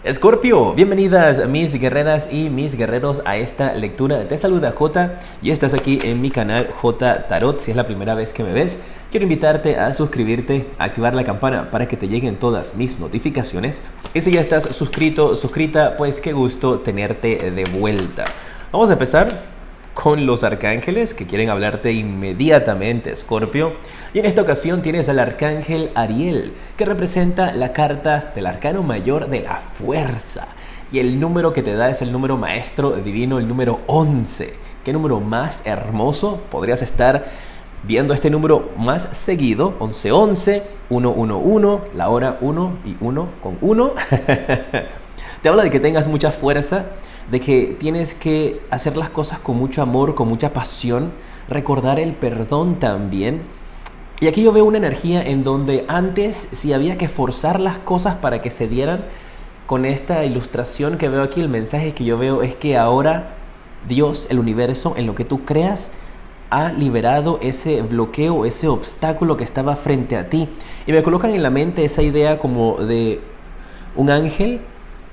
Escorpio, bienvenidas mis guerreras y mis guerreros a esta lectura. Te saluda J y estás aquí en mi canal J Tarot. Si es la primera vez que me ves, quiero invitarte a suscribirte, a activar la campana para que te lleguen todas mis notificaciones. Y si ya estás suscrito, suscrita, pues qué gusto tenerte de vuelta. Vamos a empezar con los arcángeles que quieren hablarte inmediatamente, Escorpio. Y en esta ocasión tienes al arcángel Ariel, que representa la carta del arcano mayor de la fuerza. Y el número que te da es el número maestro divino, el número 11. ¿Qué número más hermoso? Podrías estar viendo este número más seguido, 1111, 111, la hora 1 y 1 con 1. Te habla de que tengas mucha fuerza, de que tienes que hacer las cosas con mucho amor, con mucha pasión, recordar el perdón también. Y aquí yo veo una energía en donde antes si había que forzar las cosas para que se dieran, con esta ilustración que veo aquí, el mensaje que yo veo es que ahora Dios, el universo, en lo que tú creas, ha liberado ese bloqueo, ese obstáculo que estaba frente a ti. Y me colocan en la mente esa idea como de un ángel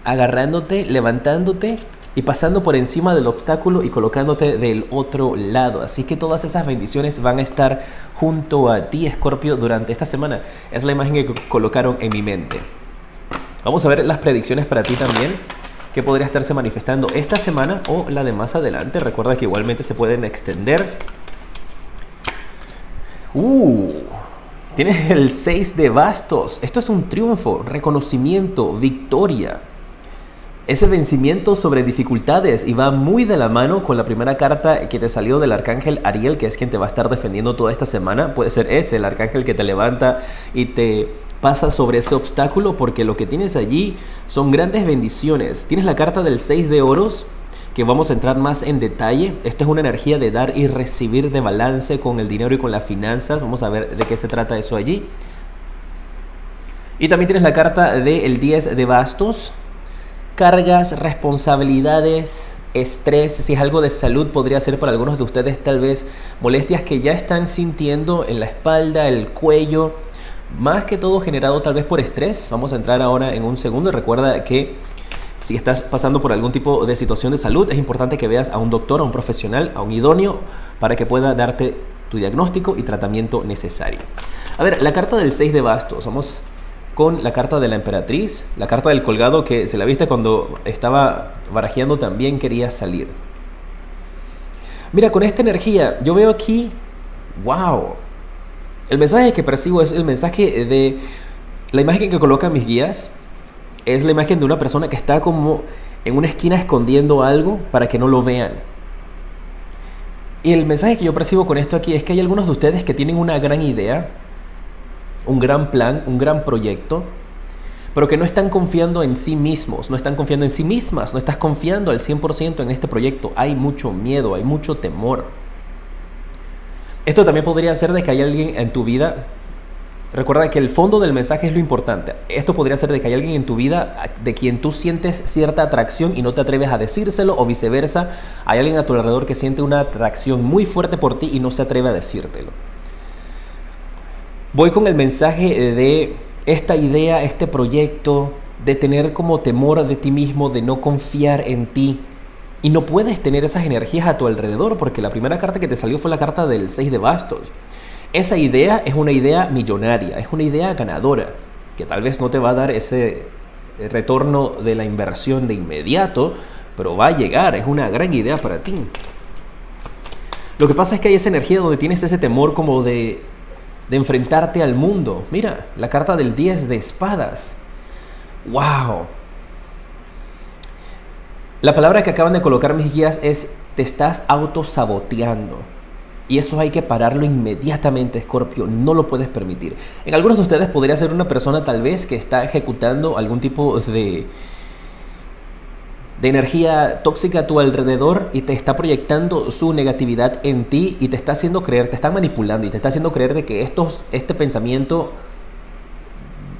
agarrándote, levantándote y pasando por encima del obstáculo y colocándote del otro lado. Así que todas esas bendiciones van a estar junto a ti, Escorpio, durante esta semana. Es la imagen que colocaron en mi mente. Vamos a ver las predicciones para ti también, que podría estarse manifestando esta semana o la de más adelante. Recuerda que igualmente se pueden extender. Tienes el 6 de bastos. Esto es un triunfo, reconocimiento, victoria. Ese vencimiento sobre dificultades y va muy de la mano con la primera carta que te salió del arcángel Ariel, que es quien te va a estar defendiendo toda esta semana. Puede ser ese, el arcángel que te levanta y te pasa sobre ese obstáculo, porque lo que tienes allí son grandes bendiciones. Tienes la carta del 6 de oros, que vamos a entrar más en detalle. Esto es una energía de dar y recibir, de balance con el dinero y con las finanzas. Vamos a ver de qué se trata eso allí. Y también tienes la carta del 10 de bastos. Cargas, responsabilidades, estrés. Si es algo de salud, podría ser para algunos de ustedes tal vez molestias que ya están sintiendo en la espalda, el cuello, más que todo generado tal vez por estrés. Vamos a entrar ahora en un segundo. Recuerda que si estás pasando por algún tipo de situación de salud, es importante que veas a un doctor, a un profesional, a un idóneo, para que pueda darte tu diagnóstico y tratamiento necesario. A ver, la carta del 6 de bastos. Vamos con la carta de la emperatriz, la carta del colgado, que se la viste cuando estaba barajeando, también quería salir. Mira, con esta energía yo veo aquí, wow, el mensaje que percibo es el mensaje de la imagen que colocan mis guías. Es la imagen de una persona que está como en una esquina escondiendo algo para que no lo vean. Y el mensaje que yo percibo con esto aquí es que hay algunos de ustedes que tienen una gran idea, un gran plan, un gran proyecto, pero que no están confiando en sí mismos, no están confiando en sí mismas, no estás confiando al 100% en este proyecto. Hay mucho miedo, hay mucho temor. Esto también podría ser de que hay alguien en tu vida. Recuerda que el fondo del mensaje es lo importante. Esto podría ser de que hay alguien en tu vida de quien tú sientes cierta atracción y no te atreves a decírselo, o viceversa. Hay alguien a tu alrededor que siente una atracción muy fuerte por ti y no se atreve a decírtelo. Voy con el mensaje de esta idea, este proyecto, de tener como temor de ti mismo, de no confiar en ti. Y no puedes tener esas energías a tu alrededor, porque la primera carta que te salió fue la carta del 6 de bastos. Esa idea es una idea millonaria, es una idea ganadora, que tal vez no te va a dar ese retorno de la inversión de inmediato, pero va a llegar, es una gran idea para ti. Lo que pasa es que hay esa energía donde tienes ese temor como de enfrentarte al mundo. Mira, la carta del 10 de espadas. ¡Wow! La palabra que acaban de colocar mis guías es: te estás autosaboteando. Y eso hay que pararlo inmediatamente, Escorpio. No lo puedes permitir. En algunos de ustedes podría ser una persona tal vez que está ejecutando algún tipo de energía tóxica a tu alrededor y te está proyectando su negatividad en ti y te está haciendo creer, te está manipulando y te está haciendo creer de que este pensamiento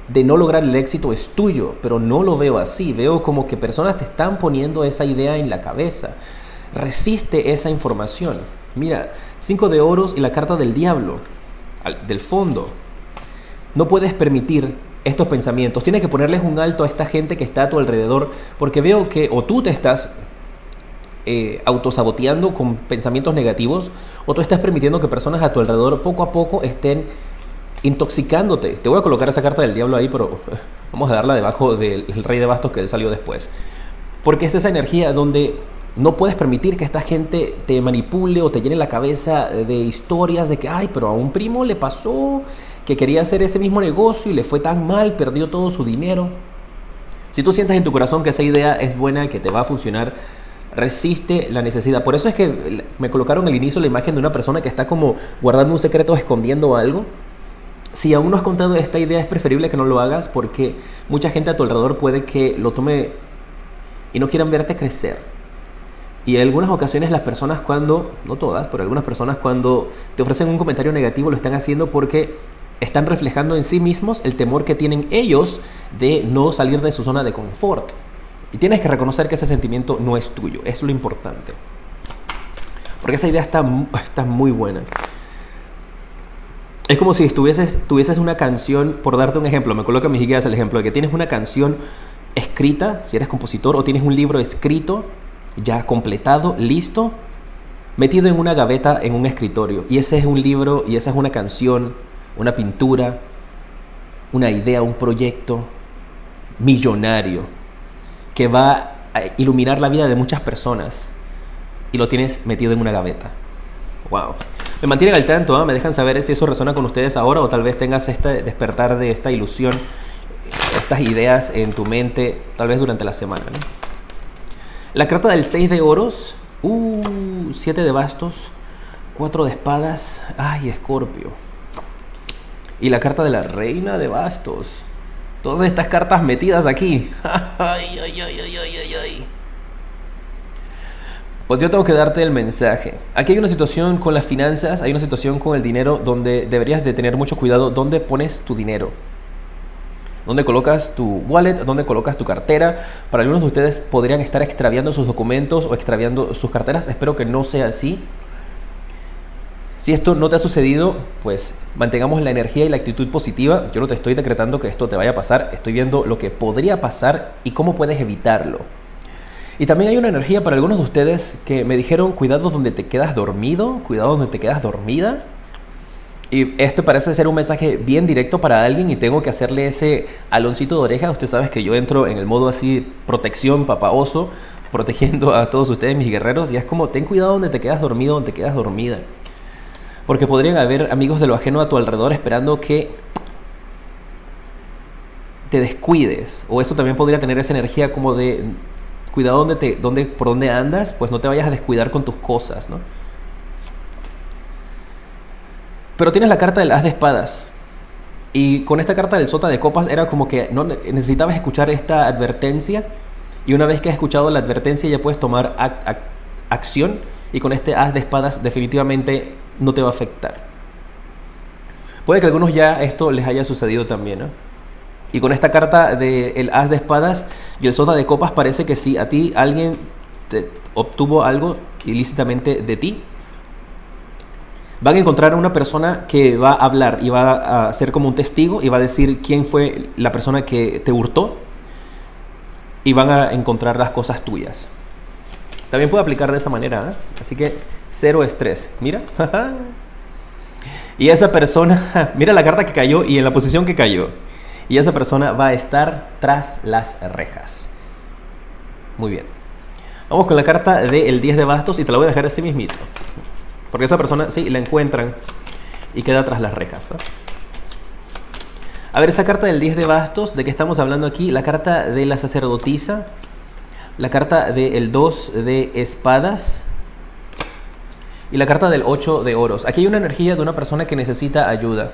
de no lograr el éxito es tuyo, pero no lo veo así. Veo como que personas te están poniendo esa idea en la cabeza. Resiste esa información. Mira, 5 de oros y la carta del diablo, del fondo. No puedes permitir estos pensamientos. Tienes que ponerles un alto a esta gente que está a tu alrededor, porque veo que o tú te estás autosaboteando con pensamientos negativos, o tú estás permitiendo que personas a tu alrededor poco a poco estén intoxicándote. Te voy a colocar esa carta del diablo ahí, pero vamos a darla debajo del rey de bastos que él salió después. Porque es esa energía donde no puedes permitir que esta gente te manipule o te llene la cabeza de historias de que, ay, pero a un primo le pasó que quería hacer ese mismo negocio y le fue tan mal, perdió todo su dinero. Si tú sientes en tu corazón que esa idea es buena, que te va a funcionar, resiste la necesidad. Por eso es que me colocaron al inicio la imagen de una persona que está como guardando un secreto, escondiendo algo. Si aún no has contado esta idea, es preferible que no lo hagas, porque mucha gente a tu alrededor puede que lo tome y no quieran verte crecer. Y en algunas ocasiones las personas cuando, no todas, pero algunas personas cuando te ofrecen un comentario negativo lo están haciendo porque están reflejando en sí mismos el temor que tienen ellos de no salir de su zona de confort. Y tienes que reconocer que ese sentimiento no es tuyo, es lo importante. Porque esa idea está muy buena. Es como si tuvieses una canción, por darte un ejemplo, me coloca mis guías el ejemplo de que tienes una canción escrita, si eres compositor, o tienes un libro escrito, ya completado, listo, metido en una gaveta en un escritorio. Y ese es un libro, y esa es una canción, una pintura, una idea, un proyecto millonario que va a iluminar la vida de muchas personas, y lo tienes metido en una gaveta. Wow. Me mantienen al tanto, ¿eh? Me dejan saber si eso resuena con ustedes ahora, o tal vez tengas este despertar de esta ilusión, estas ideas en tu mente, tal vez durante la semana, ¿no? La carta del 6 de oros, 7 de bastos, 4 de espadas, ay, Escorpio. Y la carta de la reina de bastos. Todas estas cartas metidas aquí. Ay, ay, ay, ay, ay, ay. Pues yo tengo que darte el mensaje. Aquí hay una situación con las finanzas, hay una situación con el dinero donde deberías de tener mucho cuidado dónde pones tu dinero. Dónde colocas tu wallet, dónde colocas tu cartera. Para algunos de ustedes podrían estar extraviando sus documentos o extraviando sus carteras. Espero que no sea así. Si esto no te ha sucedido, pues mantengamos la energía y la actitud positiva. Yo no te estoy decretando que esto te vaya a pasar. Estoy viendo lo que podría pasar y cómo puedes evitarlo. Y también hay una energía para algunos de ustedes que me dijeron, cuidado donde te quedas dormido, cuidado donde te quedas dormida. Y esto parece ser un mensaje bien directo para alguien y tengo que hacerle ese aloncito de oreja. Usted sabe que yo entro en el modo así, protección, papá oso, protegiendo a todos ustedes, mis guerreros. Y es como, ten cuidado donde te quedas dormido, donde te quedas dormida. Porque podrían haber amigos de lo ajeno a tu alrededor esperando que te descuides. O eso también podría tener esa energía como de, cuidado por donde andas, pues no te vayas a descuidar con tus cosas, ¿no? Pero tienes la carta del as de espadas. Y con esta carta del sota de copas era como que no necesitabas escuchar esta advertencia. Y una vez que has escuchado la advertencia ya puedes tomar acción. Y con este as de espadas definitivamente no te va a afectar. Puede que a algunos ya esto les haya sucedido también, ¿no? Y con esta carta del as de espadas y el sota de copas parece que si a ti alguien te obtuvo algo ilícitamente de ti, van a encontrar a una persona que va a hablar y va a ser como un testigo y va a decir quién fue la persona que te hurtó, y van a encontrar las cosas tuyas. También puede aplicar de esa manera, ¿eh? Así que cero estrés. Mira. Y esa persona, mira la carta que cayó y en la posición que cayó. Y esa persona va a estar tras las rejas. Muy bien. Vamos con la carta del 10 de bastos y te la voy a dejar así mismito. Porque esa persona, sí, la encuentran y queda tras las rejas, ¿eh? A ver, esa carta del 10 de bastos, ¿de qué estamos hablando aquí? La carta de la sacerdotisa, la carta del 2 de espadas y la carta del 8 de oros. Aquí hay una energía de una persona que necesita ayuda.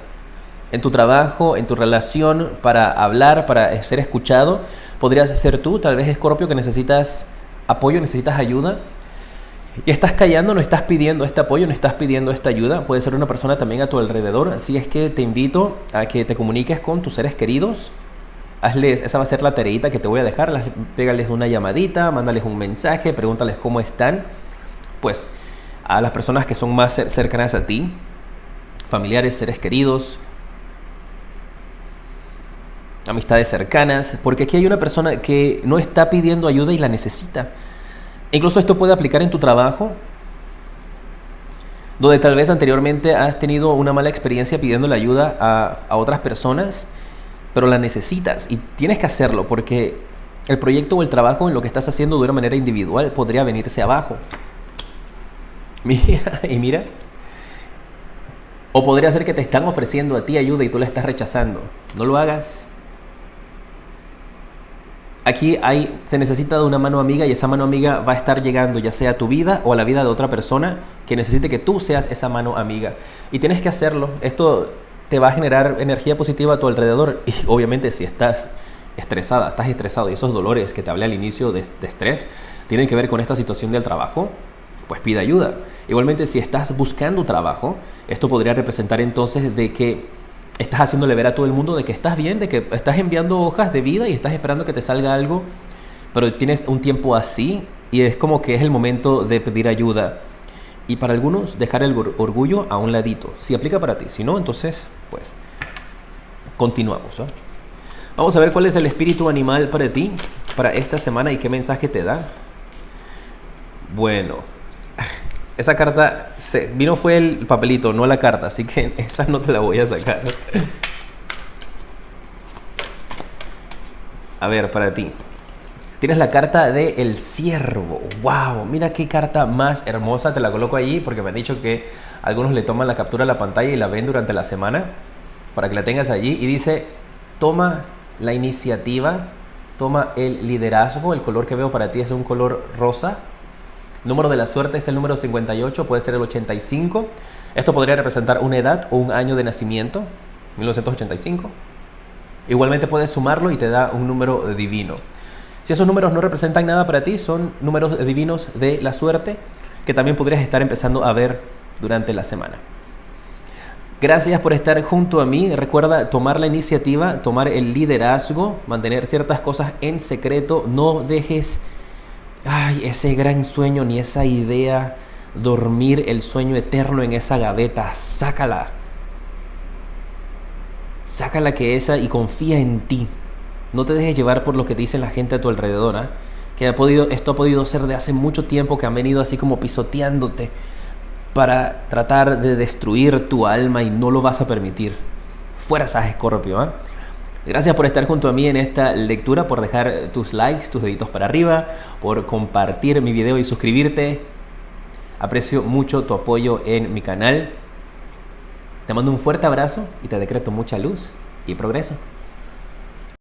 En tu trabajo, en tu relación, para hablar, para ser escuchado. Podrías ser tú, tal vez Escorpio, que necesitas apoyo, necesitas ayuda. Y estás callando, no estás pidiendo este apoyo, no estás pidiendo esta ayuda. Puede ser una persona también a tu alrededor. Así es que te invito a que te comuniques con tus seres queridos. Hazles, esa va a ser la tareita que te voy a dejar. Pégales una llamadita, mándales un mensaje, pregúntales cómo están. Pues a las personas que son más cercanas a ti, familiares, seres queridos. amistades cercanas, porque aquí hay una persona que no está pidiendo ayuda y la necesita. Incluso esto puede aplicar en tu trabajo, donde tal vez anteriormente has tenido una mala experiencia pidiéndole ayuda a otras personas, pero la necesitas y tienes que hacerlo porque el proyecto o el trabajo en lo que estás haciendo de una manera individual podría venirse abajo. Mira, y mira. O podría ser que te están ofreciendo a ti ayuda y tú la estás rechazando. No lo hagas. Aquí se necesita de una mano amiga y esa mano amiga va a estar llegando ya sea a tu vida o a la vida de otra persona que necesite que tú seas esa mano amiga. Y tienes que hacerlo. Esto te va a generar energía positiva a tu alrededor. Y obviamente si estás estresado y esos dolores que te hablé al inicio de estrés tienen que ver con esta situación del trabajo, pues pide ayuda. Igualmente si estás buscando trabajo, esto podría representar entonces de que estás haciéndole ver a todo el mundo de que estás bien, de que estás enviando hojas de vida y estás esperando que te salga algo, pero tienes un tiempo así y es como que es el momento de pedir ayuda. Y para algunos dejar el orgullo a un ladito. Si aplica para ti, si no, entonces pues continuamos, ¿eh? Vamos a ver cuál es el espíritu animal para ti, para esta semana y qué mensaje te da. Bueno, esa carta fue el papelito, no la carta, así que esa no te la voy a sacar. A ver, para ti. Tienes la carta de El Ciervo. ¡Wow! Mira qué carta más hermosa. Te la coloco allí porque me han dicho que algunos le toman la captura a la pantalla y la ven durante la semana para que la tengas allí. Y dice, toma la iniciativa, toma el liderazgo. El color que veo para ti es un color rosa. Número de la suerte es el número 58, puede ser el 85. Esto podría representar una edad o un año de nacimiento, 1985. Igualmente puedes sumarlo y te da un número divino. Si esos números no representan nada para ti, son números divinos de la suerte que también podrías estar empezando a ver durante la semana. Gracias por estar junto a mí. Recuerda tomar la iniciativa, tomar el liderazgo, mantener ciertas cosas en secreto. No dejes ese gran sueño ni esa idea, dormir el sueño eterno en esa gaveta. Sácala y confía en ti. No te dejes llevar por lo que dice la gente a tu alrededor, ¿eh? Esto ha podido ser de hace mucho tiempo, que han venido así como pisoteándote para tratar de destruir tu alma y no lo vas a permitir. Fuerzas, Escorpio, ¿eh? Gracias por estar junto a mí en esta lectura, por dejar tus likes, tus deditos para arriba, por compartir mi video y suscribirte. Aprecio mucho tu apoyo en mi canal. Te mando un fuerte abrazo y te decreto mucha luz y progreso.